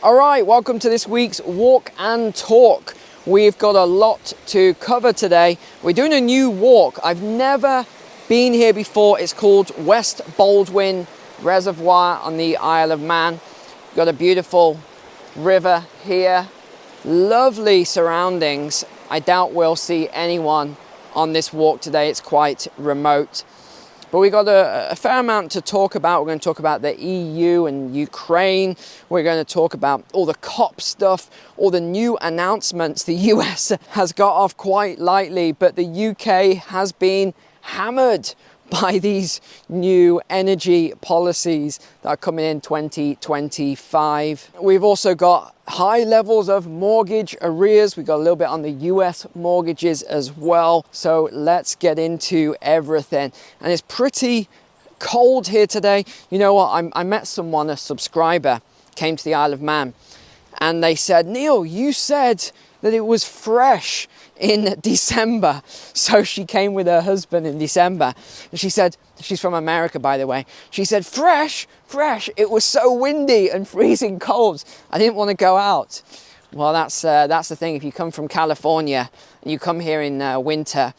All right, welcome to this week's Walk and Talk. We've got a lot to cover today. We're doing a new walk. I've never been here before. It's called West Baldwin Reservoir on the Isle of Man. We've got a beautiful river here, lovely surroundings. I doubt we'll see anyone on this walk today. It's quite remote. But we got a fair amount to talk about. We're going to talk about the EU and Ukraine. We're going to talk about all the COP stuff, all the new announcements. The US has got off quite lightly, but the UK has been hammered by these new energy policies that are coming in 2025. We've also got high levels of mortgage arrears. We got a little bit on the US mortgages as well. So let's get into everything. And it's pretty cold here today. You know what? I met someone, a subscriber, came to the Isle of Man, and they said, Neil, you said that it was fresh in December. So she came with her husband in December, and she said, she's from America, by the way. She said, fresh. It was so windy and freezing cold. I didn't want to go out. Well, that's the thing. If you come from California and you come here in winter,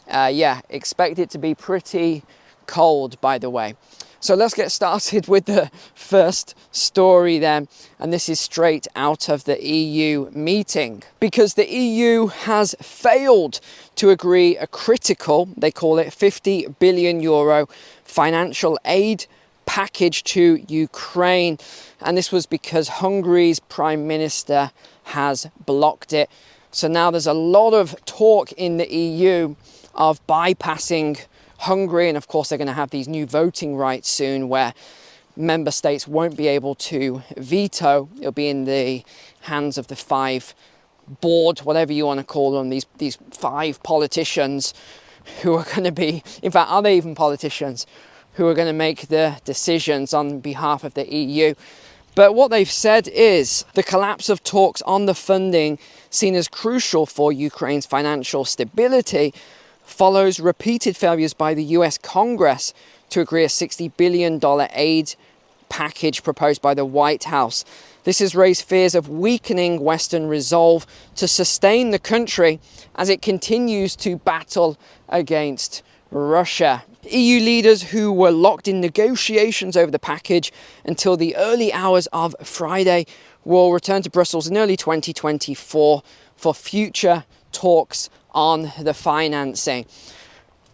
yeah, expect it to be pretty cold, by the way. So let's get started with the first story then. And this is straight out of the EU meeting, because the EU has failed to agree a critical, they call it 50 billion euro financial aid package to Ukraine. And this was because Hungary's Prime Minister has blocked it. So now there's a lot of talk in the EU of bypassing Hungary, and of course they're going to have these new voting rights soon where member states won't be able to veto. It'll be in the hands of the five board, whatever you want to call them, these five politicians who are going to be, in fact, are they even politicians, who are going to make the decisions on behalf of the EU. But what they've said is the collapse of talks on the funding seen as crucial for Ukraine's financial stability follows repeated failures by the US Congress to agree a $60 billion aid package proposed by the White House. This has raised fears of weakening Western resolve to sustain the country as it continues to battle against Russia. EU leaders who were locked in negotiations over the package until the early hours of Friday will return to Brussels in early 2024 for future talks on the financing.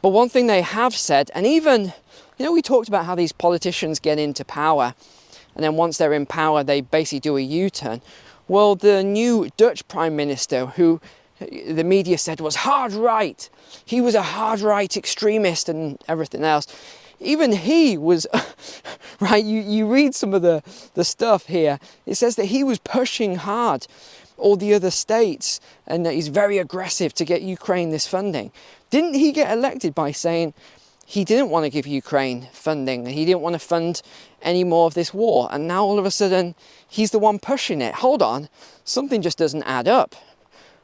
But one thing they have said, and even, we talked about how these politicians get into power, and then once they're in power, they basically do a U-turn. Well, the new Dutch Prime Minister, who the media said was hard right, he was a hard right extremist and everything else. Even he was, right, you read some of the stuff here, it says that he was pushing hard all the other states and that he's very aggressive to get Ukraine this funding. Didn't he get elected by saying he didn't want to give Ukraine funding, he didn't want to fund any more of this war, and now all of a sudden he's the one pushing it? Hold on, something just doesn't add up.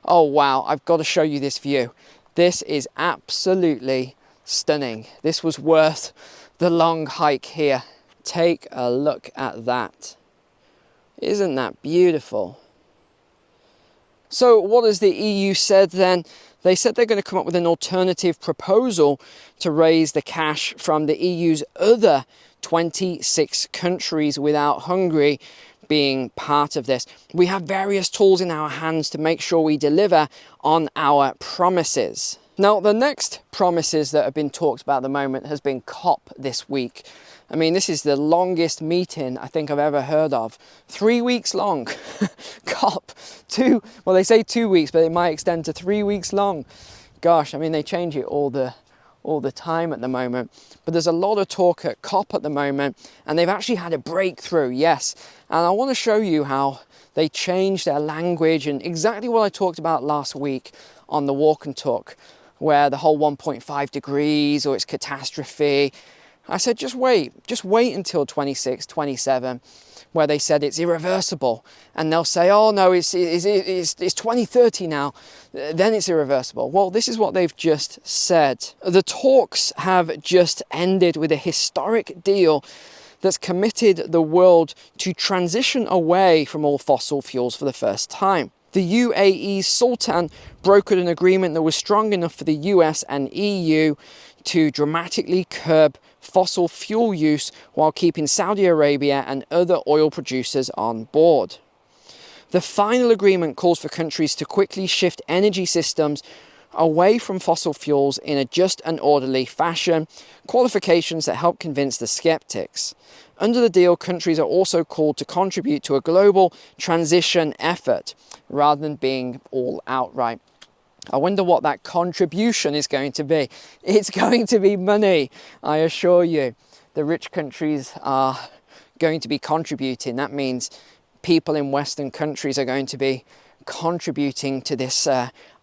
Oh wow, I've got to show you this view. This is absolutely stunning. This was worth the long hike here. Take a look at that. Isn't that beautiful? So what has the EU said then? They said they're going to come up with an alternative proposal to raise the cash from the EU's other 26 countries without Hungary being part of this. We have various tools in our hands to make sure we deliver on our promises. Now, the next promises that have been talked about at the moment has been COP this week. I mean, this is the longest meeting I think I've ever heard of. 3 weeks long. COP. Well, they say 2 weeks, but it might extend to 3 weeks long. Gosh, I mean, they change it all the time at the moment. But there's a lot of talk at COP at the moment, and they've actually had a breakthrough, yes. And I want to show you how they changed their language and exactly what I talked about last week on the Walk and Talk, where the whole 1.5 degrees or it's catastrophe. I said, just wait until 26, 27, where they said it's irreversible. And they'll say, oh no, it's 2030 now, then it's irreversible. Well, this is what they've just said. The talks have just ended with a historic deal that's committed the world to transition away from all fossil fuels for the first time. The UAE's Sultan brokered an agreement that was strong enough for the US and EU to dramatically curb fossil fuel use while keeping Saudi Arabia and other oil producers on board. The final agreement calls for countries to quickly shift energy systems away from fossil fuels in a just and orderly fashion, qualifications that help convince the skeptics. Under the deal, countries are also called to contribute to a global transition effort rather than being all outright. I wonder what that contribution is going to be. It's going to be money, I assure you. The rich countries are going to be contributing. That means people in Western countries are going to be contributing to this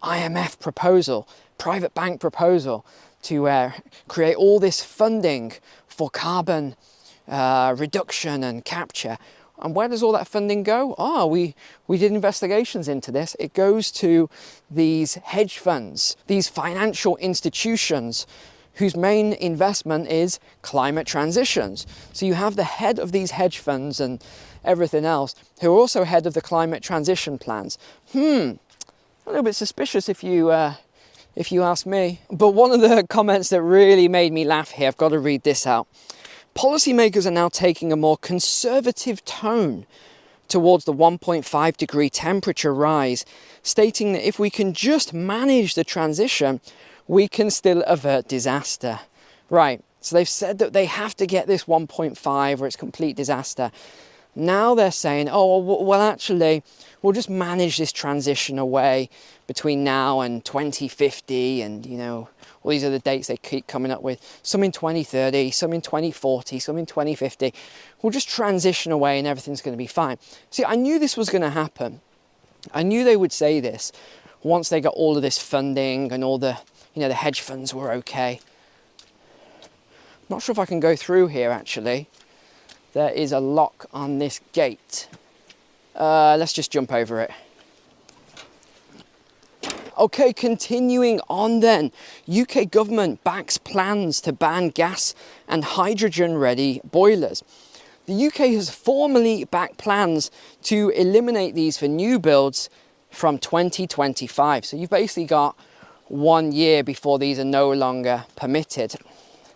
IMF proposal, private bank proposal, to create all this funding for carbon reduction and capture. And where does all that funding go? We did investigations into this. It goes to these hedge funds, these financial institutions whose main investment is climate transitions. So you have the head of these hedge funds and everything else who are also head of the climate transition plans. A little bit suspicious if you ask me. But one of the comments that really made me laugh here, I've got to read this out. Policymakers are now taking a more conservative tone towards the 1.5 degree temperature rise, stating that if we can just manage the transition, we can still avert disaster. Right, so they've said that they have to get this 1.5 or it's complete disaster. Now they're saying, well, actually, we'll just manage this transition away between now and 2050 and, all these other dates they keep coming up with. Some in 2030, some in 2040, some in 2050. We'll just transition away and everything's going to be fine. See, I knew this was going to happen. I knew they would say this once they got all of this funding and all the, the hedge funds were okay. I'm not sure if I can go through here, actually. There is a lock on this gate. Let's just jump over it. Okay, continuing on then. UK government backs plans to ban gas and hydrogen-ready boilers. The UK has formally backed plans to eliminate these for new builds from 2025. So you've basically got 1 year before these are no longer permitted.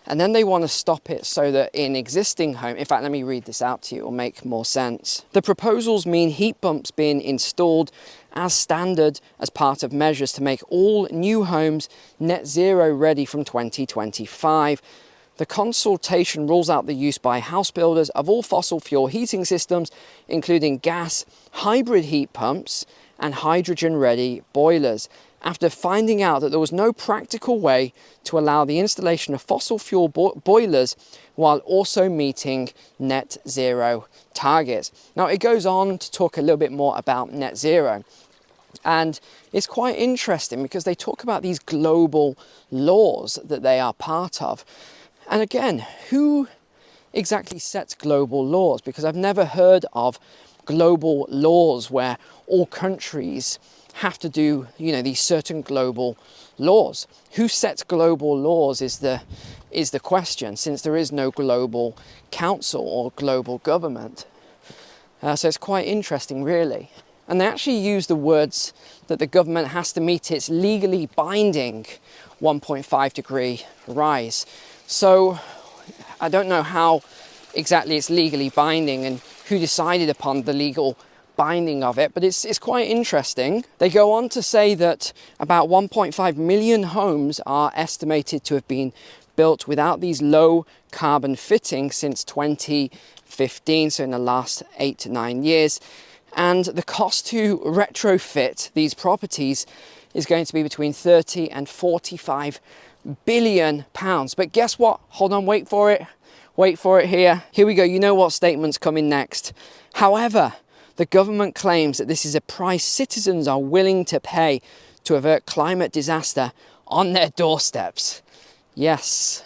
And then they want to stop it so that in existing homes, in fact, let me read this out to you, it'll make more sense. The proposals mean heat pumps being installed as standard as part of measures to make all new homes net zero ready from 2025. The consultation rules out the use by house builders of all fossil fuel heating systems, including gas, hybrid heat pumps, and hydrogen-ready boilers, after finding out that there was no practical way to allow the installation of fossil fuel boilers while also meeting net zero targets. Now, it goes on to talk a little bit more about net zero. And it's quite interesting because they talk about these global laws that they are part of. And again, who exactly sets global laws? Because I've never heard of global laws where all countries have to do, these certain global laws. Who sets global laws is the question, since there is no global council or global government. So it's quite interesting, really. And they actually use the words that the government has to meet its legally binding 1.5 degree rise. So I don't know how exactly it's legally binding and who decided upon the legal binding of it, but it's quite interesting. They go on to say that about 1.5 million homes are estimated to have been built without these low carbon fittings since 2015, so in the last 8 to 9 years. And the cost to retrofit these properties is going to be between 30 and 45 billion pounds. But guess what? Hold on, wait for it. Wait for it here. Here we go. You know what statement's coming next. However, the government claims that this is a price citizens are willing to pay to avert climate disaster on their doorsteps. Yes,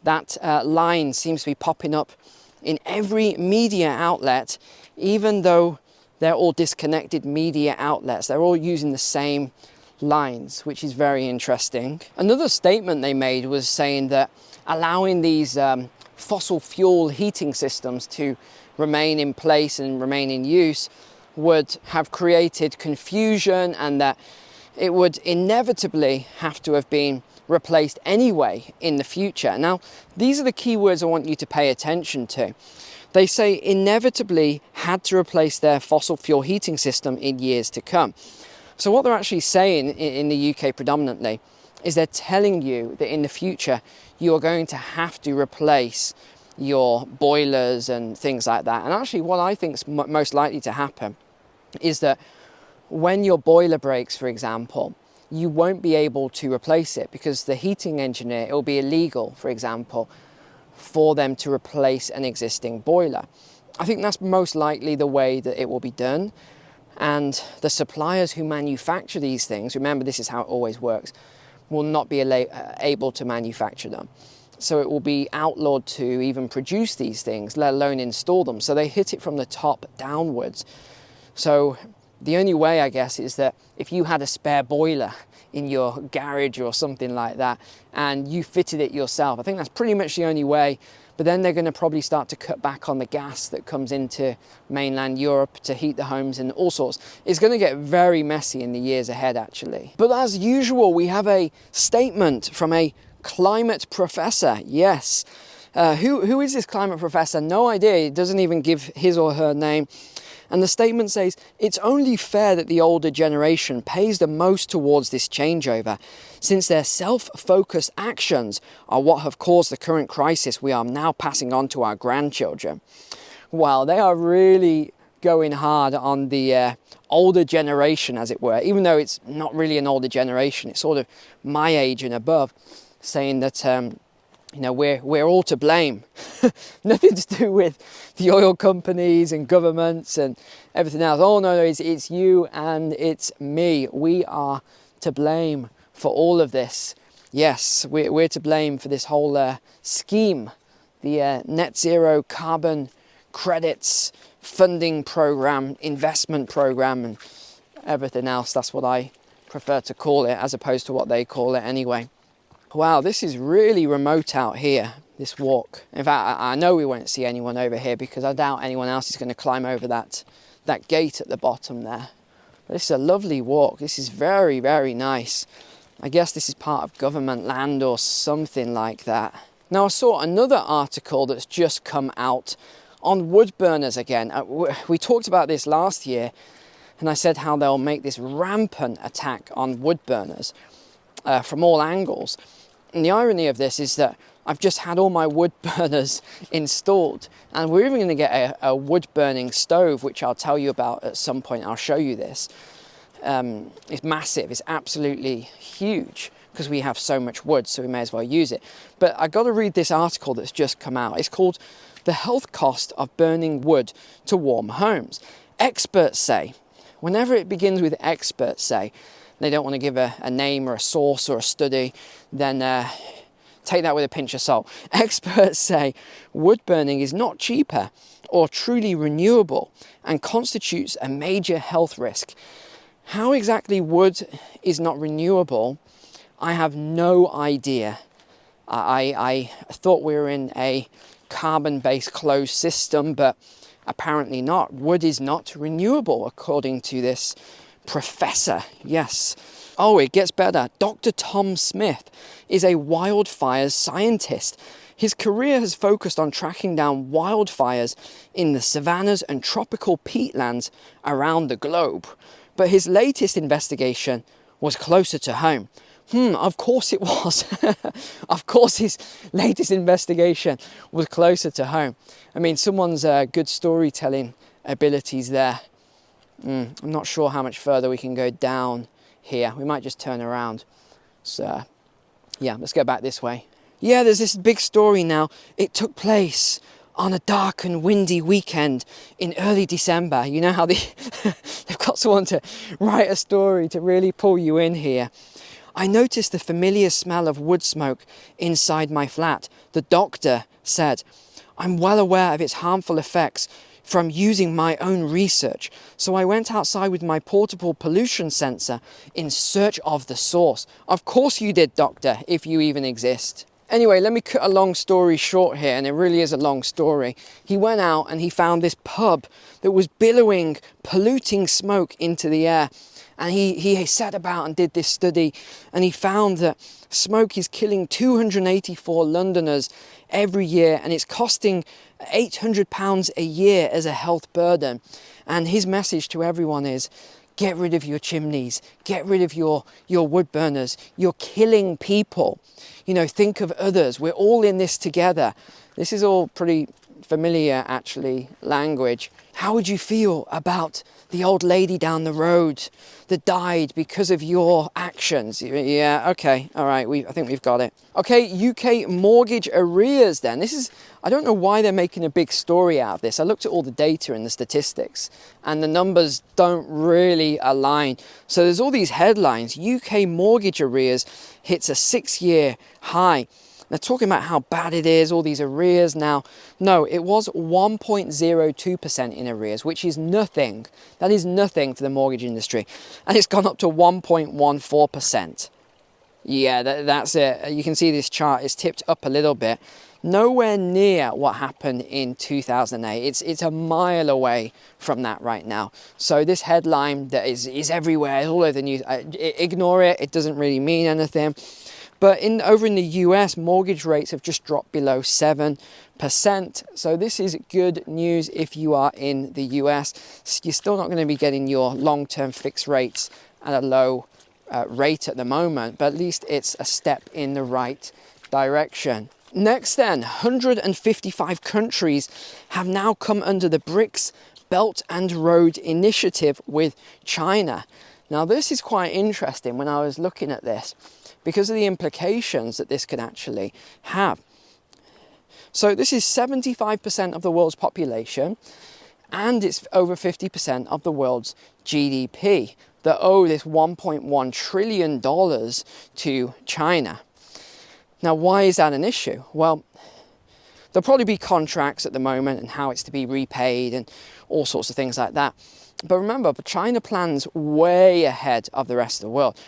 that line seems to be popping up in every media outlet, even though they're all disconnected media outlets. They're all using the same lines, which is very interesting. Another statement they made was saying that allowing these fossil fuel heating systems to remain in place and remain in use would have created confusion, and that it would inevitably have to have been replaced anyway in the future. Now, these are the key words I want you to pay attention to. They say inevitably had to replace their fossil fuel heating system in years to come. So what they're actually saying in the UK predominantly is they're telling you that in the future you are going to have to replace your boilers and things like that. And actually what I think is most likely to happen is that when your boiler breaks, for example, you won't be able to replace it because the heating engineer, it will be illegal, for example, for them to replace an existing boiler. I think that's most likely the way that it will be done. And the suppliers who manufacture these things, remember this is how it always works, will not be able to manufacture them. So it will be outlawed to even produce these things, let alone install them. So they hit it from the top downwards. So the only way, I guess, is that if you had a spare boiler in your garage or something like that and you fitted it yourself, I think that's pretty much the only way. But then they're going to probably start to cut back on the gas that comes into mainland Europe to heat the homes and all sorts. It's going to get very messy in the years ahead, actually. But as usual, we have a statement from a climate professor. Yes. Who is this climate professor? No idea. It doesn't even give his or her name. And the statement says, it's only fair that the older generation pays the most towards this changeover, since their self-focused actions are what have caused the current crisis we are now passing on to our grandchildren. Wow, they are really going hard on the older generation, as it were, even though it's not really an older generation. It's sort of my age and above, saying that you know, we're all to blame. Nothing to do with the oil companies and governments and everything else. Oh no, it's you and it's me. We are to blame for all of this. Yes, we're to blame for this whole scheme, the net zero carbon credits funding program, investment program, and everything else. That's what I prefer to call it, as opposed to what they call it anyway. Wow, this is really remote out here, this walk. In fact, I know we won't see anyone over here because I doubt anyone else is going to climb over that gate at the bottom there. But this is a lovely walk. This is very, very nice. I guess this is part of government land or something like that. Now, I saw another article that's just come out on wood burners again. We talked about this last year, and I said how they'll make this rampant attack on wood burners from all angles. And the irony of this is that I've just had all my wood burners installed, and we're even going to get a wood burning stove, which I'll tell you about at some point. I'll show you this. It's massive. It's absolutely huge because we have so much wood, so we may as well use it. But I got to read this article that's just come out. It's called "The Health Cost of Burning Wood to Warm Homes." Experts say, whenever it begins with experts say, they don't want to give a name or a source or a study, then take that with a pinch of salt. Experts say wood burning is not cheaper or truly renewable and constitutes a major health risk. How exactly wood is not renewable, I have no idea. I thought we were in a carbon-based closed system, but apparently not. Wood is not renewable, according to this professor. Yes. Oh, it gets better. Dr. Tom Smith is a wildfires scientist. His career has focused on tracking down wildfires in the savannas and tropical peatlands around the globe. But his latest investigation was closer to home. Of course it was. Of course his latest investigation was closer to home. I mean, someone's good storytelling abilities there. I'm not sure how much further we can go down here. We might just turn around. So, yeah, let's go back this way. Yeah, there's this big story now. It took place on a dark and windy weekend in early December. You know how they've got someone to write a story to really pull you in here. I noticed the familiar smell of wood smoke inside my flat. The doctor said, I'm well aware of its harmful effects from using my own research, so I went outside with my portable pollution sensor in search of the source. Of course you did, doctor, if you even exist. Anyway, let me cut a long story short here, and it really is a long story. He went out and he found this pub that was billowing, polluting smoke into the air. And he set about and did this study, and he found that smoke is killing 284 Londoners every year, and it's costing £800 a year as a health burden. And his message to everyone is, get rid of your chimneys, get rid of your wood burners. You're killing people. You know, think of others. We're all in this together. This is all pretty familiar, actually, language. How would you feel about the old lady down the road that died because of your actions? Yeah, okay, all right, I think we've got it. Okay, UK mortgage arrears then. This is, I don't know why they're making a big story out of this. I looked at all the data and the statistics, and the numbers don't really align. So there's all these headlines. UK mortgage arrears hits a 6-year high. They're talking about how bad it is, all these arrears now. No, it was 1.02% in arrears, which is nothing. That is nothing for the mortgage industry. And it's gone up to 1.14%. Yeah, that's it. You can see this chart is tipped up a little bit. Nowhere near what happened in 2008. It's a mile away from that right now. So this headline that is everywhere, all over the news, ignore it. It doesn't really mean anything. But over in the US, mortgage rates have just dropped below 7%. So this is good news if you are in the US. You're still not going to be getting your long-term fixed rates at a low rate at the moment, but at least it's a step in the right direction. Next then, 155 countries have now come under the BRICS Belt and Road Initiative with China. Now this is quite interesting when I was looking at this, because of the implications that this could actually have. So this is 75% of the world's population, and it's over 50% of the world's GDP that owe this $1.1 trillion to China. Now, why is that an issue? Well, there'll probably be contracts at the moment and how it's to be repaid and all sorts of things like that. But remember, China plans way ahead of the rest of the world.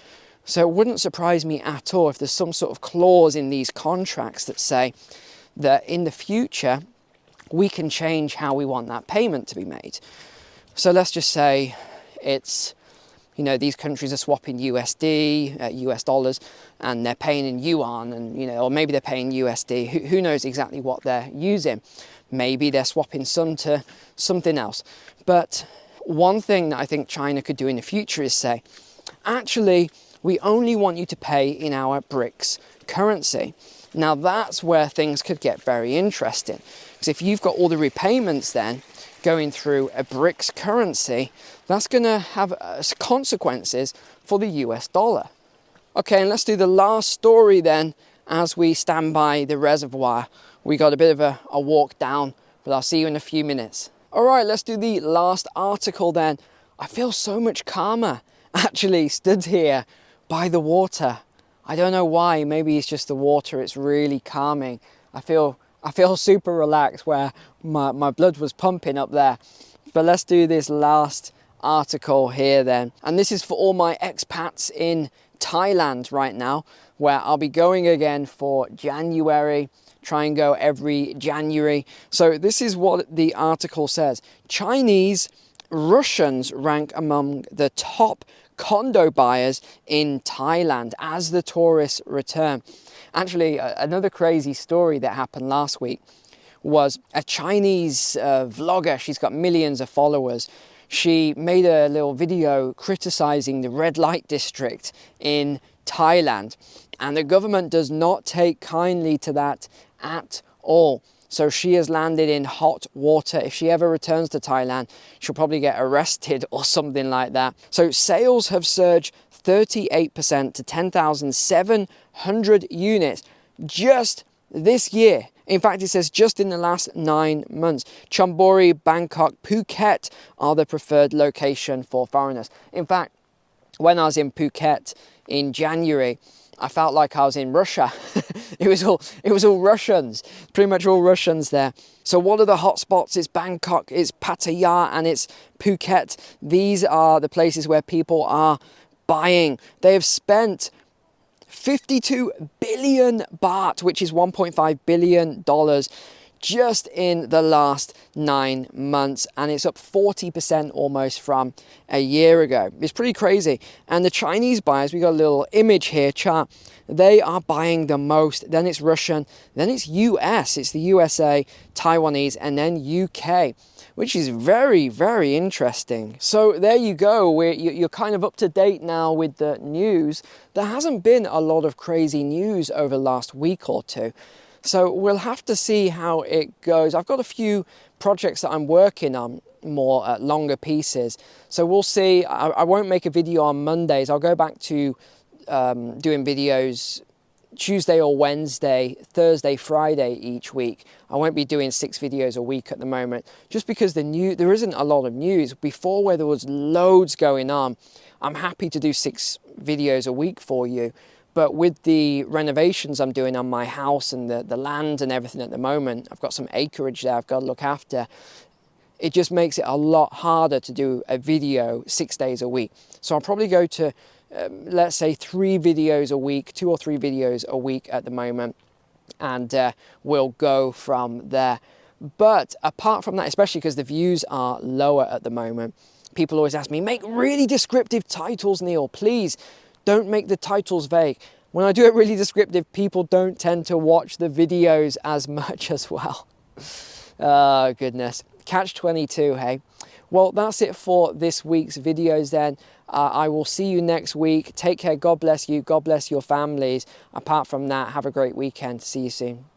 So it wouldn't surprise me at all if there's some sort of clause in these contracts that say that in the future, we can change how we want that payment to be made. So let's just say it's, you know, these countries are swapping USD, US dollars, and they're paying in yuan, and, you know, or maybe they're paying USD. Who knows exactly what they're using? Maybe they're swapping some to something else. But one thing that I think China could do in the future is say, actually, we only want you to pay in our BRICS currency. Now that's where things could get very interesting, because if you've got all the repayments then going through a BRICS currency, that's going to have consequences for the US dollar. Okay, and let's do the last story then as we stand by the reservoir. We got a bit of a walk down, but I'll see you in a few minutes. All right, let's do the last article then. I feel so much calmer actually stood here by the water. I don't know why, maybe it's just the water, it's really calming. I feel super relaxed where my blood was pumping up there. But let's do this last article here then. And this is for all my expats in Thailand right now, where I'll be going again for January, try and go every January. So this is what the article says. Chinese Russians rank among the top condo buyers in Thailand as the tourists return. Actually, another crazy story that happened last week was a Chinese vlogger. She's got millions of followers. She made a little video criticizing the red light district in Thailand, and the government does not take kindly to that at all. So she has landed in hot water. If she ever returns to Thailand, she'll probably get arrested or something like that. So sales have surged 38% to 10,700 units just this year. In fact, it says just in the last 9 months. Chonburi, Bangkok, Phuket are the preferred location for foreigners. In fact, when I was in Phuket in January, I felt like I was in Russia. It was all Russians, pretty much all Russians there. So what are the hotspots? It's Bangkok, it's Pattaya, and it's Phuket. These are the places where people are buying. They have spent 52 billion baht, which is $1.5 billion just in the last 9 months, and it's up 40% almost from a year ago. It's pretty crazy. And the Chinese buyers, we got a little image here, chart, they are buying the most. Then it's Russian, then it's US, it's the USA, Taiwanese, and then UK, which is very, very interesting. So there you go, you're kind of up to date now with the news. There hasn't been a lot of crazy news over the last week or two. So we'll have to see how it goes. I've got a few projects that I'm working on, more longer pieces. So we'll see. I won't make a video on Mondays. I'll go back to doing videos Tuesday or Wednesday, Thursday, Friday each week. I won't be doing 6 videos a week at the moment, just because there isn't a lot of news. Before, where there was loads going on, I'm happy to do 6 videos a week for you. But with the renovations I'm doing on my house and the land and everything at the moment, I've got some acreage there I've got to look after. It just makes it a lot harder to do a video 6 days a week. So I'll probably go to, let's say 3 videos a week, 2 or 3 videos a week at the moment. And we'll go from there. But apart from that, especially because the views are lower at the moment, people always ask me, make really descriptive titles, Neil, please. Don't make the titles vague. When I do it really descriptive, people don't tend to watch the videos as much as well. Oh, goodness. Catch-22, hey? Well, that's it for this week's videos then. I will see you next week. Take care. God bless you. God bless your families. Apart from that, have a great weekend. See you soon.